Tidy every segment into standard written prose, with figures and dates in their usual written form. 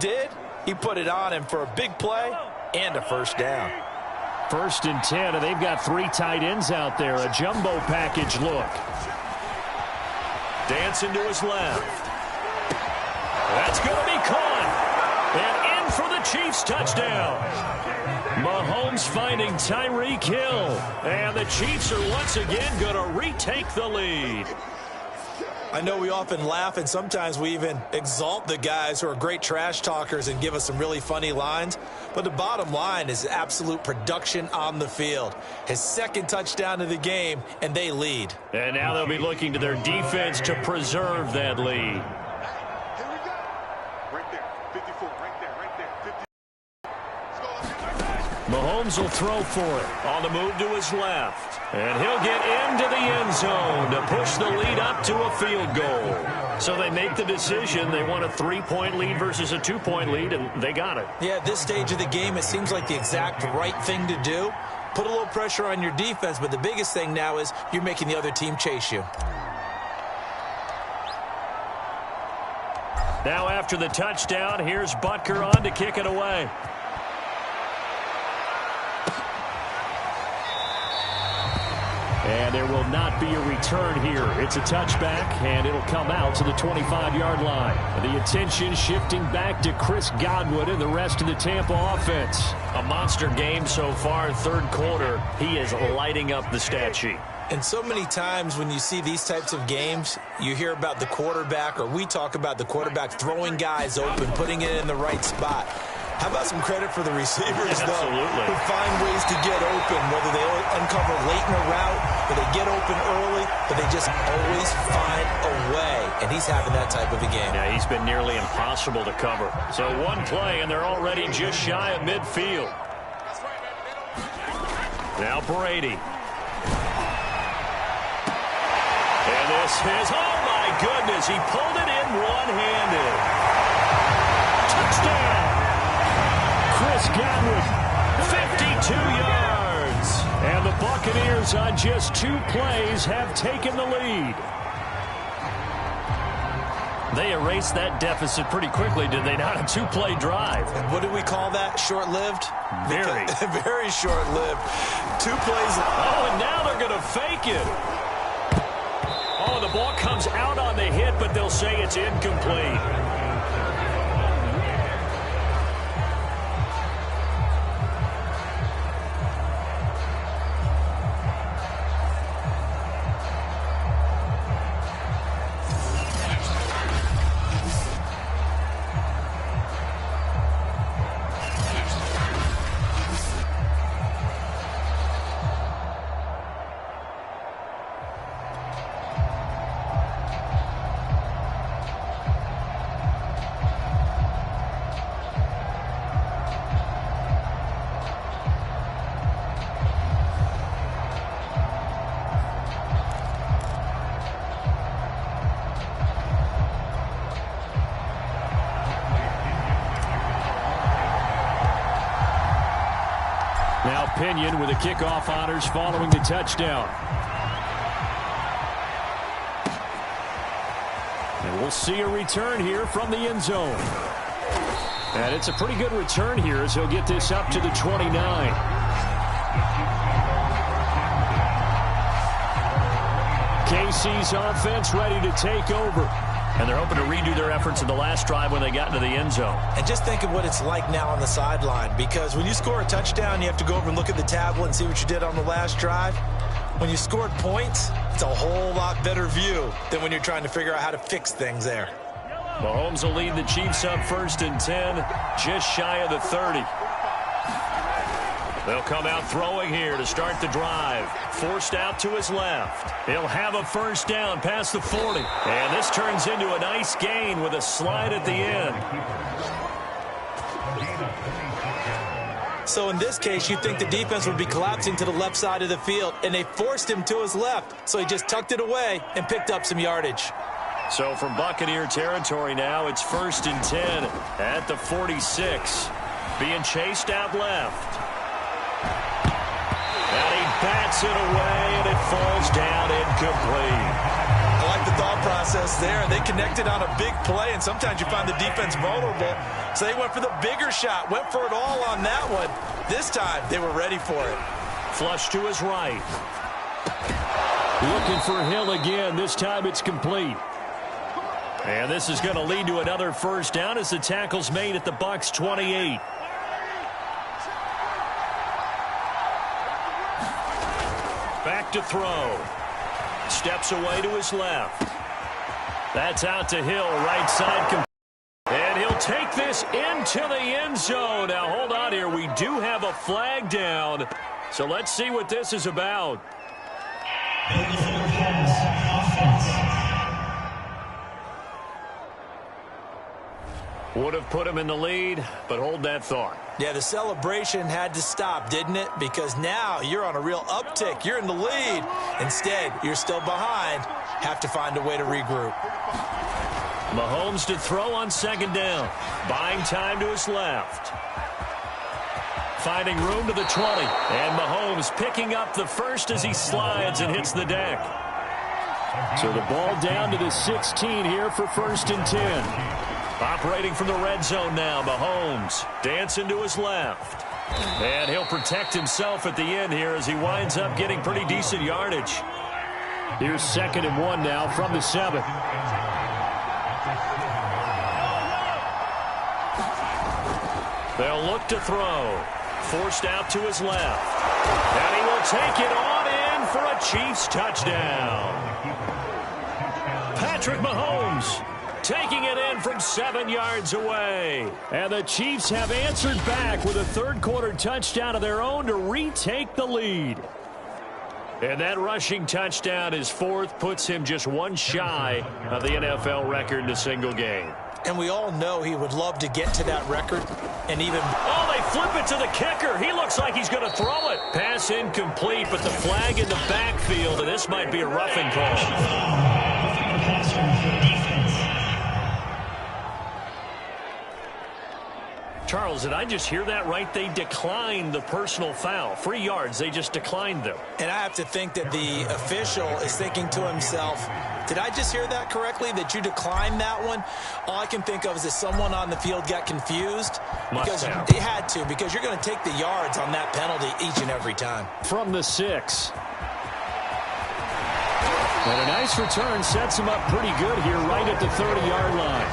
did, he put it on him for a big play and a first down. 1st and 10, and they've got 3 tight ends out there. A jumbo package look. Dancing to his left. That's going to be caught. And in for the Chiefs touchdown. Mahomes finding Tyreek Hill. And the Chiefs are once again going to retake the lead. I know we often laugh, and sometimes we even exalt the guys who are great trash talkers and give us some really funny lines. But the bottom line is absolute production on the field. His 2nd touchdown of the game, and they lead. And now they'll be looking to their defense to preserve that lead. Mahomes will throw for it. On the move to his left. And he'll get into the end zone to push the lead up to a field goal. So they make the decision. They want a 3-point lead versus a 2-point lead, and they got it. Yeah, at this stage of the game, it seems like the exact right thing to do. Put a little pressure on your defense, but the biggest thing now is you're making the other team chase you. Now after the touchdown, here's Butker on to kick it away. And there will not be a return here. It's a touchback, and it'll come out to the 25-yard line. The attention shifting back to Chris Godwin and the rest of the Tampa offense. A monster game so far, 3rd quarter. He is lighting up the stat sheet. And so many times when you see these types of games, you hear about the quarterback, or we talk about the quarterback throwing guys open, putting it in the right spot. How about some credit for the receivers, though, who find ways to get open, whether they uncover late in a route or they get open early, but they just always find a way. And he's having that type of a game. Yeah, he's been nearly impossible to cover. So 1 play, and they're already just shy of midfield. Now Brady. And this is, oh my goodness, he pulled it in one-handed. Touchdown! Chris Godwin, 52 yards. And the Buccaneers on just 2 plays have taken the lead. They erased that deficit pretty quickly, did they not? A 2-play drive. And what do we call that? Short-lived? Very. Very short-lived. 2 plays. Oh, and now they're going to fake it. Oh, the ball comes out on the hit, but they'll say it's incomplete. Now Pinion with the kickoff honors following the touchdown. And we'll see a return here from the end zone. And it's a pretty good return here as he'll get this up to the 29. KC's offense ready to take over. And they're hoping to redo their efforts in the last drive when they got into the end zone. And just think of what it's like now on the sideline, because when you score a touchdown, you have to go over and look at the tablet and see what you did on the last drive. When you scored points, it's a whole lot better view than when you're trying to figure out how to fix things there. Mahomes will lead the Chiefs up 1st and 10, just shy of the 30. They'll come out throwing here to start the drive. Forced out to his left. He'll have a first down past the 40. And this turns into a nice gain with a slide at the end. So in this case, you'd think the defense would be collapsing to the left side of the field, and they forced him to his left. So he just tucked it away and picked up some yardage. So from Buccaneer territory now, it's 1st and 10 at the 46. Being chased out left. And he bats it away, and it falls down incomplete. I like the thought thought process there. They connected on a big play, and sometimes you find the defense vulnerable. So they went for the bigger shot, went for it all on that one. This time, they were ready for it. Flush to his right. Looking for Hill again. This time it's complete. And this is going to lead to another first down as the tackle's made at the Bucs 28. Back to throw. Steps away to his left. That's out to Hill, right side. And he'll take this into the end zone. Now, hold on here. We do have a flag down. So let's see what this is about. Would have put him in the lead, but hold that thought. Yeah, the celebration had to stop, didn't it? Because now you're on a real uptick. You're in the lead. Instead, you're still behind. Have to find a way to regroup. Mahomes to throw on second down. Buying time to his left. Finding room to the 20. And Mahomes picking up the first as he slides and hits the deck. So the ball down to the 16 here for 1st and 10. Operating from the red zone now, Mahomes dancing to his left. And he'll protect himself at the end here as he winds up getting pretty decent yardage. Here's 2nd and 1 now from the 7. They'll look to throw. Forced out to his left. And he will take it on in for a Chiefs touchdown. Patrick Mahomes taking it in from 7 yards away. And the Chiefs have answered back with a third-quarter touchdown of their own to retake the lead. And that rushing touchdown, his 4th, puts him just one shy of the NFL record in a single game. And we all know he would love to get to that record and even... Oh, they flip it to the kicker. He looks like he's going to throw it. Pass incomplete, but the flag in the backfield, and this might be a roughing call. Charles, did I just hear that right? They declined the personal foul. 3 yards, they just declined them. And I have to think that the official is thinking to himself, did I just hear that correctly, that you declined that one? All I can think of is that someone on the field got confused. Because they had to, because you're going to take the yards on that penalty each and every time. From the 6. And a nice return sets him up pretty good here right at the 30-yard line.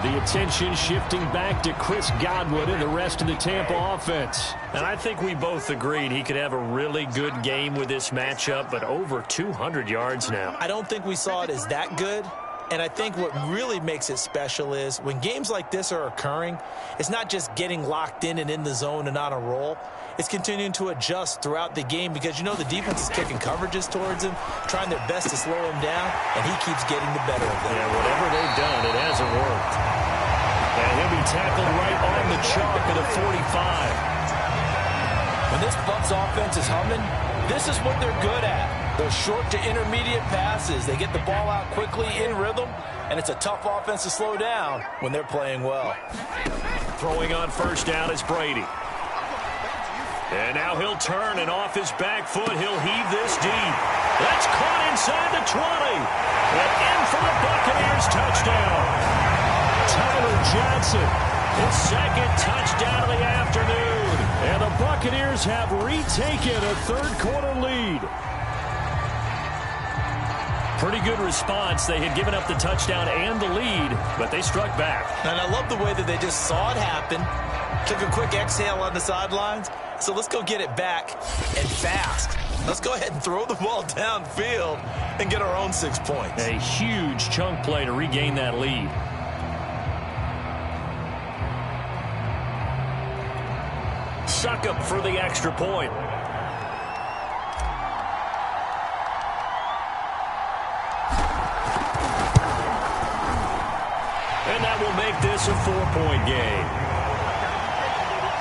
The attention shifting back to Chris Godwin and the rest of the Tampa offense. And I think we both agreed he could have a really good game with this matchup, but over 200 yards now. I don't think we saw it as that good. And I think what really makes it special is when games like this are occurring, it's not just getting locked in and in the zone and on a roll. It's continuing to adjust throughout the game because, you know, the defense is kicking coverages towards him, trying their best to slow him down, and he keeps getting the better of them. Yeah, whatever they've done, it hasn't worked. And he'll be tackled right on the chalk at the 45. When this Bucs offense is humming, this is what they're good at. Those short to intermediate passes. They get the ball out quickly in rhythm, and it's a tough offense to slow down when they're playing well. Throwing on first down is Brady. And now he'll turn, and off his back foot, he'll heave this deep. That's caught inside the 20. And in for the Buccaneers touchdown. Tyler Johnson, his 2nd touchdown of the afternoon. And the Buccaneers have retaken a third-quarter lead. Pretty good response. They had given up the touchdown and the lead, but they struck back. And I love the way that they just saw it happen, took a quick exhale on the sidelines. So let's go get it back and fast. Let's go ahead and throw the ball downfield and get our own 6 points. A huge chunk play to regain that lead. Suck up for the extra point. And that will make this a 4-point game.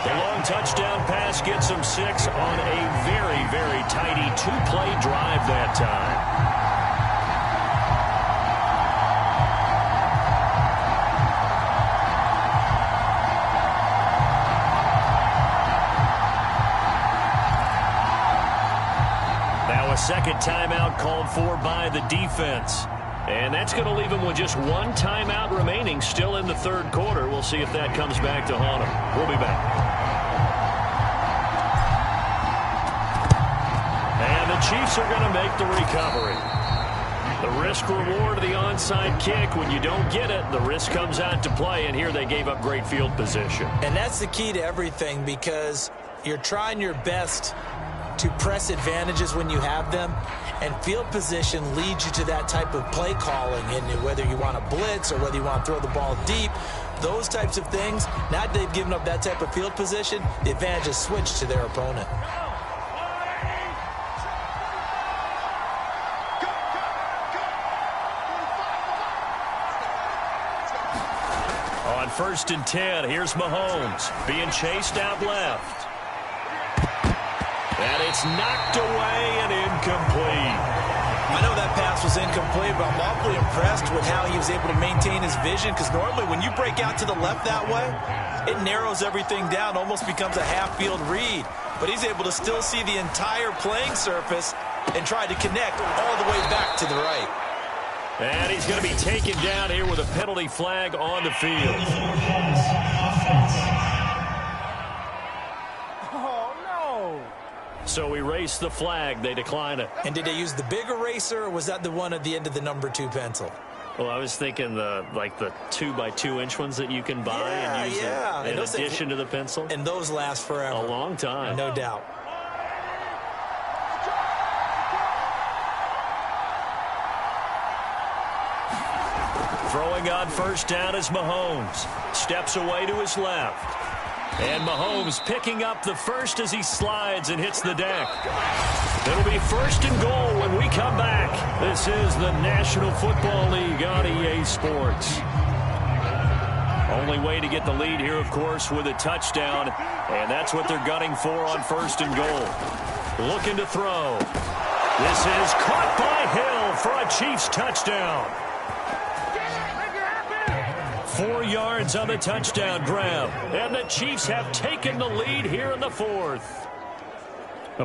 The long touchdown pass gets him 6 on a very, very tidy 2-play drive that time. second timeout called for by the defense. And that's going to leave them with just one timeout remaining still in the third quarter. We'll see if that comes back to haunt them. We'll be back. And the Chiefs are going to make the recovery. The risk-reward of the onside kick. When you don't get it, the risk comes out to play. And here they gave up great field position. And that's the key to everything, because you're trying your best to press advantages when you have them, and field position leads you to that type of play calling. And whether you want to blitz or whether you want to throw the ball deep, those types of things, now that they've given up that type of field position, the advantage is switched to their opponent. On 1st and 10, here's Mahomes being chased out left. And it's knocked away and incomplete. I know that pass was incomplete, but I'm awfully impressed with how he was able to maintain his vision, because normally when you break out to the left that way, it narrows everything down, almost becomes a half-field read. But he's able to still see the entire playing surface and try to connect all the way back to the right. And he's going to be taken down here with a penalty flag on the field. So erase the flag. They decline it. And did they use the big eraser, or was that the one at the end of the number 2 pencil? Well, I was thinking the 2x2-inch ones that you can buy and use in addition to the pencil. And those last forever. A long time. No doubt. Throwing on 1st down is Mahomes. Steps away to his left. And Mahomes picking up the first as he slides and hits the deck. It'll be 1st and goal when we come back. This is the National Football League on EA Sports. Only way to get the lead here, of course, with a touchdown. And that's what they're gunning for on 1st and goal. Looking to throw. This is caught by Hill for a Chiefs touchdown. 4 yards on the touchdown grab. And the Chiefs have taken the lead here in the 4th.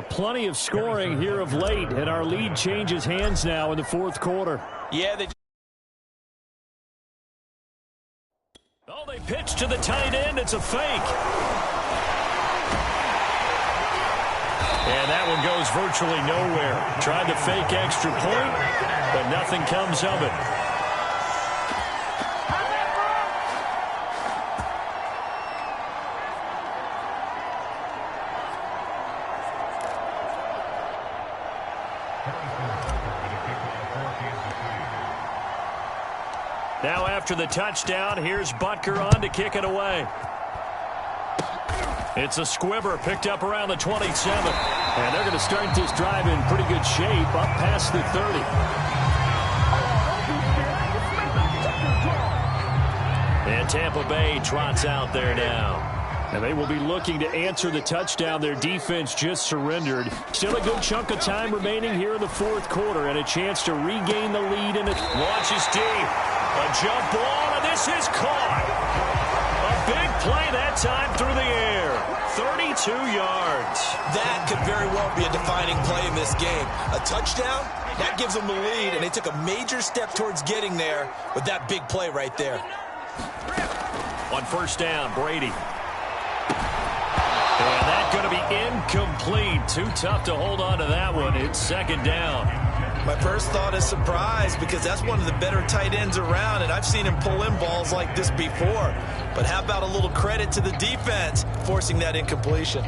Plenty of scoring here of late, and our lead changes hands now in the 4th quarter. Yeah, they pitch to the tight end. It's a fake. And that one goes virtually nowhere. Tried to fake extra point, but nothing comes of it. Now after the touchdown, here's Butker on to kick it away. It's a squibber picked up around the 27. And they're going to start this drive in pretty good shape up past the 30. And Tampa Bay trots out there now. And they will be looking to answer the touchdown their defense just surrendered. Still a good chunk of time remaining here in the 4th quarter, and a chance to regain the lead. And it launches deep. A jump ball, and this is caught. A big play that time through the air. 32 yards. That could very well be a defining play in this game. A touchdown, that gives them the lead, and they took a major step towards getting there with that big play right there. On 1st down, Brady. And that's going to be incomplete. Too tough to hold on to that one. It's 2nd down. My first thought is surprise, because that's one of the better tight ends around, and I've seen him pull in balls like this before. But how about a little credit to the defense forcing that incompletion?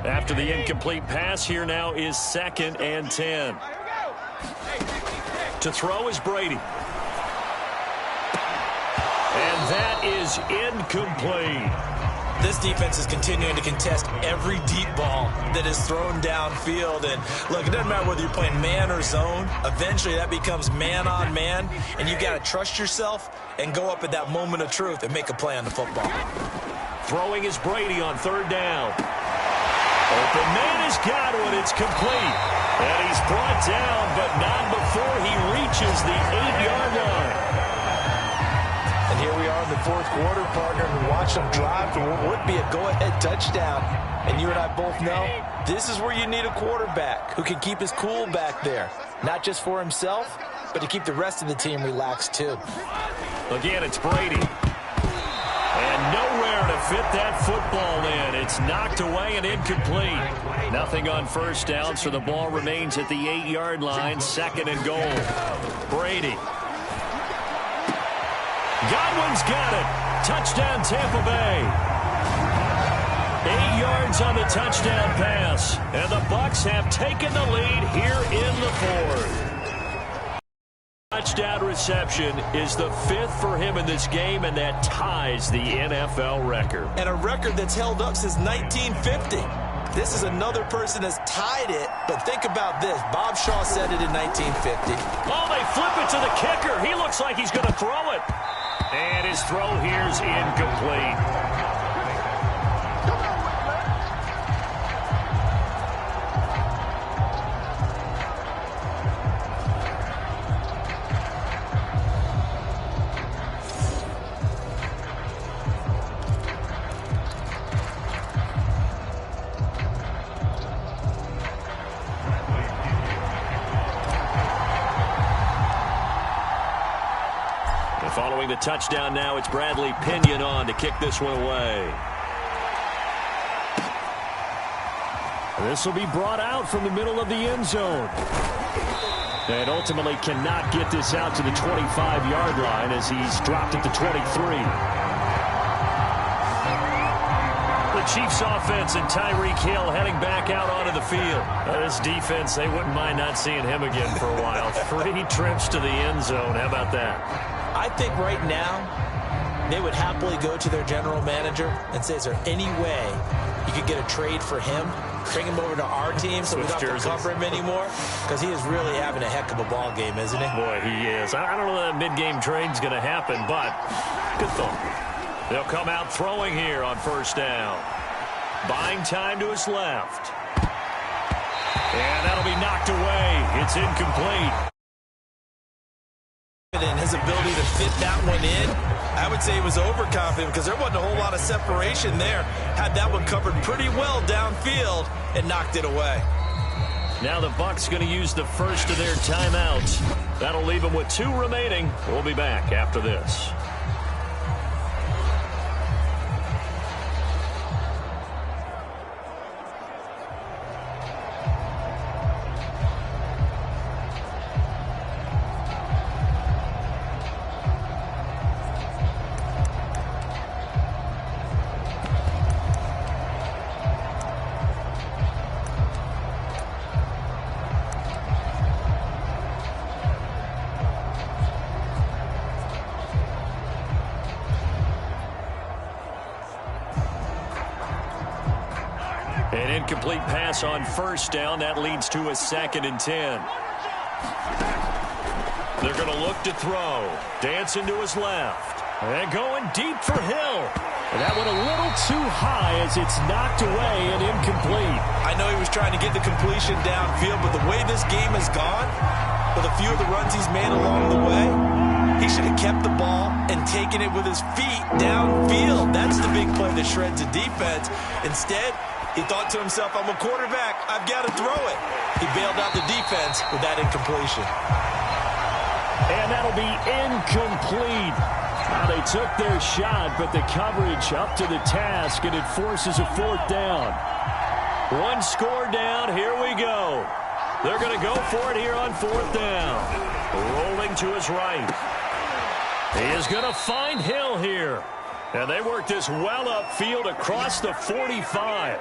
After the incomplete pass, here now is 2nd and 10. To throw is Brady. And that is incomplete. This defense is continuing to contest every deep ball that is thrown downfield. And look, it doesn't matter whether you're playing man or zone. Eventually that becomes man on man, and you got to trust yourself and go up at that moment of truth and make a play on the football. Throwing is Brady on 3rd down. Open man is Godwin. It's complete. And he's brought down, but not before he reaches the 8-yard line. And here we are in the 4th quarter, partner, and watch them drive for what would be a go-ahead touchdown. And you and I both know this is where you need a quarterback who can keep his cool back there. Not just for himself, but to keep the rest of the team relaxed too. Again, it's Brady. And nowhere to fit that football in. It's knocked away and incomplete. Nothing on first down, so the ball remains at the 8-yard line. 2nd and goal. Brady. Godwin's got it. Touchdown, Tampa Bay. 8 yards on the touchdown pass. And the Bucs have taken the lead here in the 4th. Touchdown reception is the 5th for him in this game, and that ties the NFL record. And a record that's held up since 1950. This is another person that's tied it, but think about this. Bob Shaw said it in 1950. Oh, they flip it to the kicker. He looks like he's going to throw it. And his throw here's incomplete. Following the touchdown now, it's Bradley Pinion on to kick this one away. This will be brought out from the middle of the end zone. And ultimately cannot get this out to the 25-yard line as he's dropped at the 23. The Chiefs offense and Tyreek Hill heading back out onto the field. This defense, they wouldn't mind not seeing him again for a while. 3 trips to the end zone. How about that? I think right now they would happily go to their general manager and say, is there any way you could get a trade for him, bring him over to our team so we don't have to cover him anymore? Because he is really having a heck of a ball game, isn't he? Boy, he is. I don't know that mid-game trade's going to happen, but good thought. They'll come out throwing here on first down. Buying time to his left. And that'll be knocked away. It's incomplete. And his ability to fit that one in, I would say he was overconfident because there wasn't a whole lot of separation there. Had that one covered pretty well downfield and knocked it away. Now the Bucs going to use the first of their timeouts. That'll leave them with 2 remaining. We'll be back after this. An incomplete pass on first down. That leads to a 2nd and 10. They're going to look to throw. Dancing to his left. And going deep for Hill. And that went a little too high as it's knocked away and incomplete. I know he was trying to get the completion downfield, but the way this game has gone, with a few of the runs he's made along the way, he should have kept the ball and taken it with his feet downfield. That's the big play that shreds the defense. Instead, he thought to himself, I'm a quarterback. I've got to throw it. He bailed out the defense with that incompletion. And that'll be incomplete. Now they took their shot, but the coverage up to the task, and it forces a 4th down. 1 score down. Here we go. They're going to go for it here on 4th down. Rolling to his right. He is going to find Hill here. And they work this well upfield across the 45.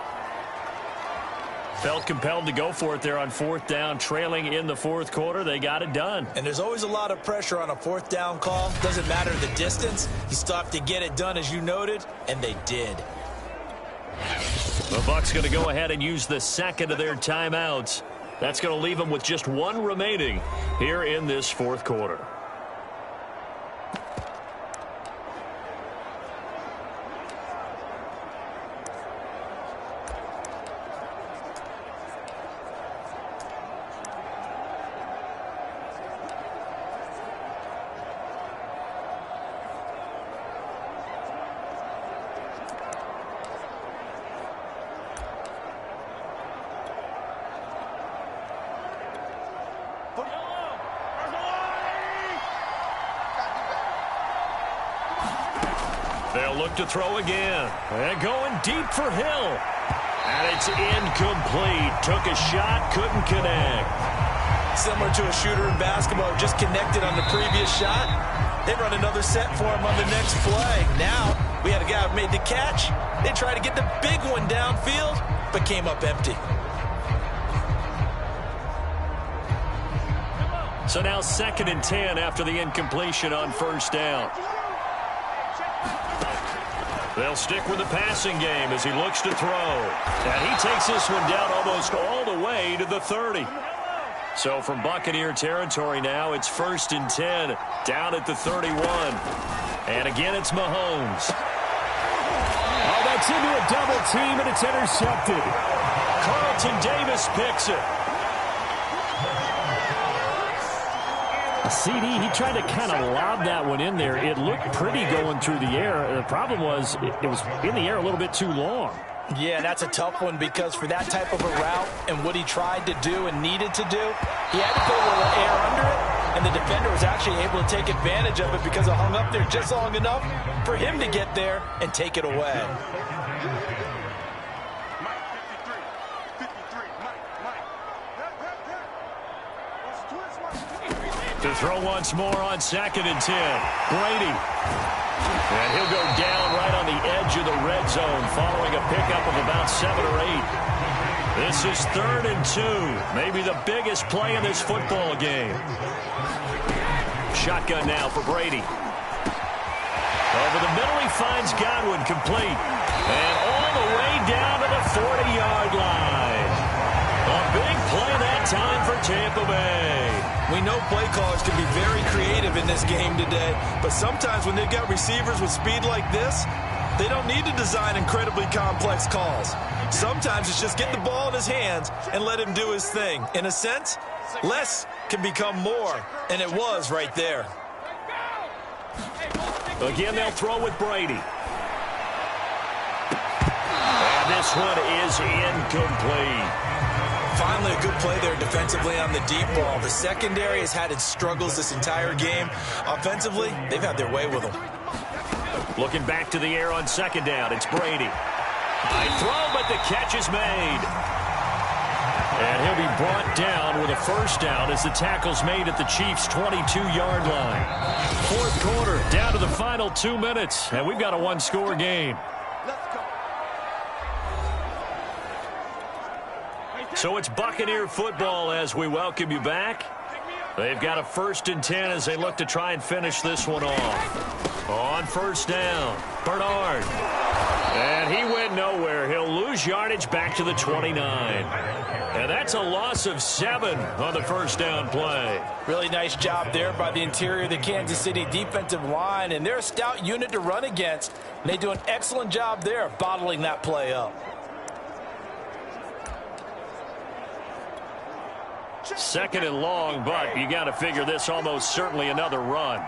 Felt compelled to go for it there on 4th down, trailing in the 4th quarter. They got it done. And there's always a lot of pressure on a 4th down call. Doesn't matter the distance. He stopped to get it done, as you noted, and they did. The Bucs going to go ahead and use the 2nd of their timeouts. That's going to leave them with just 1 remaining here in this 4th quarter. They'll look to throw again. And going deep for Hill. And it's incomplete. Took a shot, couldn't connect. Similar to a shooter in basketball, just connected on the previous shot. They run another set for him on the next play. Now, we had a guy who made the catch. They tried to get the big one downfield, but came up empty. So now 2nd and 10 after the incompletion on first down. They'll stick with the passing game as he looks to throw. And he takes this one down almost all the way to the 30. So from Buccaneer territory now, it's 1st and 10 down at the 31. And again, it's Mahomes. Oh, that's into a double team, and it's intercepted. Carlton Davis picks it. CD, he tried to kind of lob that one in there. It looked pretty going through the air. The problem was it was in the air a little bit too long. Yeah, that's a tough one because for that type of a route and what he tried to do and needed to do, he had to put a little air under it, and the defender was actually able to take advantage of it because it hung up there just long enough for him to get there and take it away. To throw once more on 2nd and 10. Brady. And he'll go down right on the edge of the red zone following a pickup of about 7 or 8. This is 3rd and 2. Maybe the biggest play in this football game. Shotgun now for Brady. Over the middle, he finds Godwin complete. And all the way down to the 40-yard line. A big play that time for Tampa Bay. We know play callers can be very creative in this game today, but sometimes when they've got receivers with speed like this, they don't need to design incredibly complex calls. Sometimes it's just get the ball in his hands and let him do his thing. In a sense, less can become more, and it was right there. Again, they'll throw with Brady. And this one is incomplete. Finally, a good play there defensively on the deep ball. The secondary has had its struggles this entire game. Offensively, they've had their way with them. Looking back to the air on 2nd down, it's Brady. High throw, but the catch is made. And he'll be brought down with a 1st down as the tackle's made at the Chiefs' 22-yard line. 4th quarter, down to the final 2 minutes, and we've got a 1-score game. So it's Buccaneer football as we welcome you back. They've got a 1st and 10 as they look to try and finish this one off. On 1st down, Bernard. And he went nowhere. He'll lose yardage back to the 29. And that's a loss of 7 on the 1st down play. Really nice job there by the interior of the Kansas City defensive line. And they're a stout unit to run against. And they do an excellent job there of bottling that play up. 2nd and long, but you got to figure this almost certainly another run.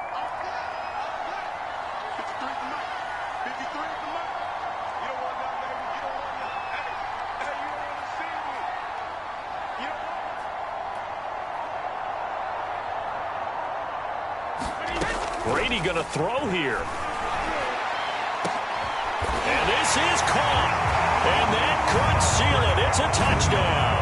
Brady going to throw here. And this is caught. And that could seal it. It's a touchdown.